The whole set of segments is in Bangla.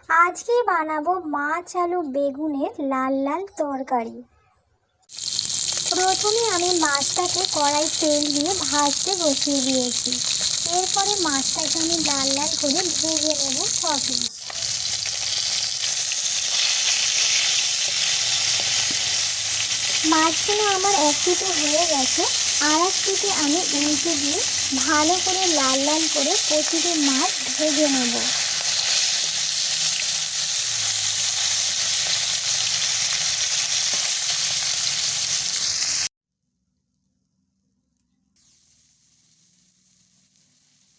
আজকে বানাবো মাছ আলু বেগুনের লাল লাল তরকারি। প্রথমে আমি মাছটাকে কড়াই তেল দিয়ে ভাজতে বসিয়ে দিয়েছি। এরপরে মাছটাকে আমি লাল লাল করে ভেজে নেব 6 পিস। মাছগুলো আমার এক পিঠে হয়ে গেছে, আর এক পিঠে আমি উল্টে দিয়ে ভালো করে লাল লাল করে প্রতিটি মাছ ভেজে নেব।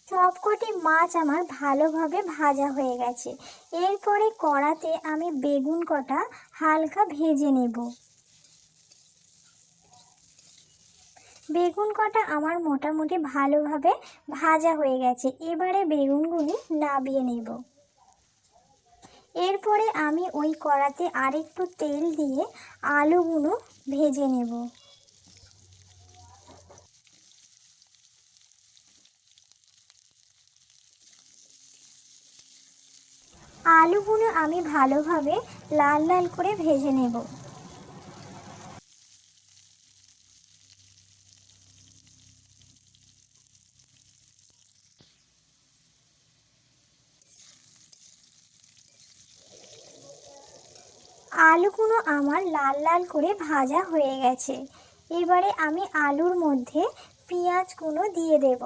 সবকটি মাছ আমার ভালোভাবে ভাজা হয়ে গেছে। এরপরে কড়াতে আমি বেগুন কটা হালকা ভেজে নেব। বেগুন কটা আমার মোটামুটি ভালোভাবে ভাজা হয়ে গেছে। এবারে বেগুনগুলি নামিয়ে নেব। এরপরে আমি ওই কড়াতে আরেকটু তেল দিয়ে আলুগুলো ভেজে নেব। আলুগুলো আমি ভালোভাবে লাল লাল করে ভেজে নেব। আলুগুলো আমার লাল লাল করে ভাজা হয়ে গেছে। এবারে আমি আলুর মধ্যে পেঁয়াজগুলো দিয়ে দেব।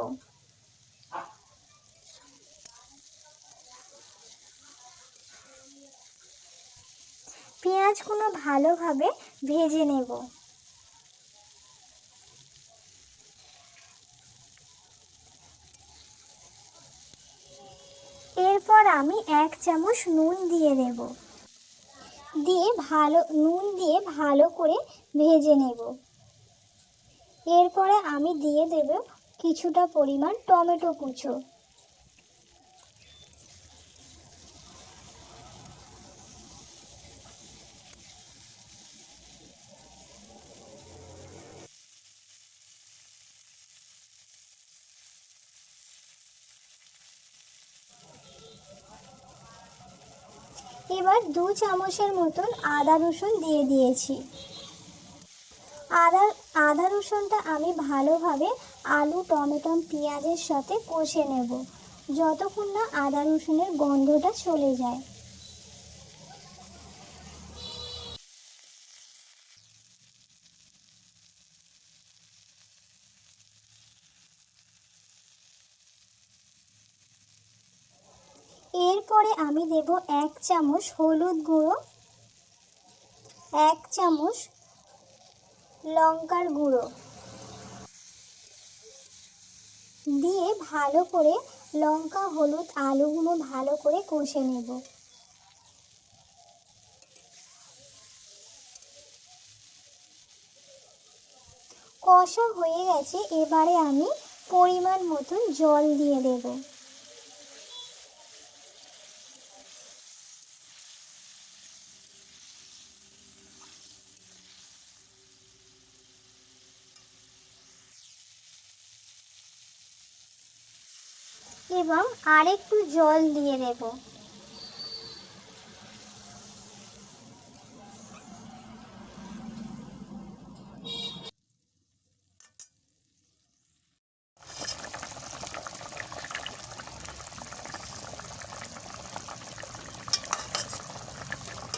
পেঁয়াজগুলো ভালোভাবে ভেজে নেব। এরপর আমি 1 চামচ নুন দিয়ে দেব। নুন দিয়ে ভালো করে ভেজে নেব। এরপরে আমি দিয়ে দেব কিছুটা পরিমাণ টমেটো কুচো। এবার 2 চামচের মতন আদা রসুন দিয়ে দিয়েছি। আদা রসুনটা আমি ভালোভাবে আলু টমেটো পেঁয়াজের সাথে কষে নেব, যতক্ষণ না আদা রসুনের গন্ধটা চলে যায়। এরপরে আমি দেব 1 চামচ হলুদ গুঁড়ো, 1 চামচ লঙ্কার গুঁড়ো দিয়ে ভালো করে লঙ্কা হলুদ আলুগুলো ভালো করে কষে নেব। কষা হয়ে গেছে, এবারে আমি পরিমাণ মতন জল দিয়ে দেব। এবং আরেকটু জল দিয়ে দেব।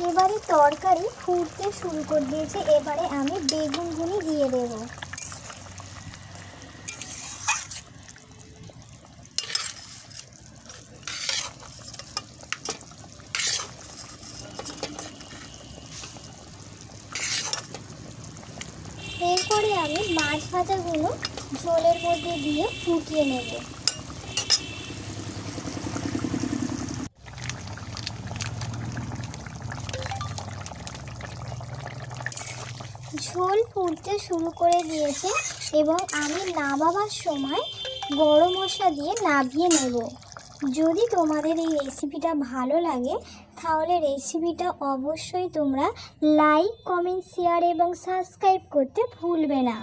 এবারে তরকারি ফুটতে শুরু করে দিয়েছে, এবারে আমি বেগুনগুলি দিয়ে দেব। এরপরে আমি মাছ ভাজাগুলো ঝোলের মধ্যে দিয়ে ফুটিয়ে নেব। ঝোল ফুটতে শুরু করে দিয়েছে এবং আমি নামাবার সময় গরম মশলা দিয়ে নামিয়ে নেব। যদি তোমাদের এই রেসিপিটা ভালো লাগে তাহলে রেসিপিটা অবশ্যই তোমরা লাইক কমেন্ট শেয়ার এবং সাবস্ক্রাইব করতে ভুলবে না।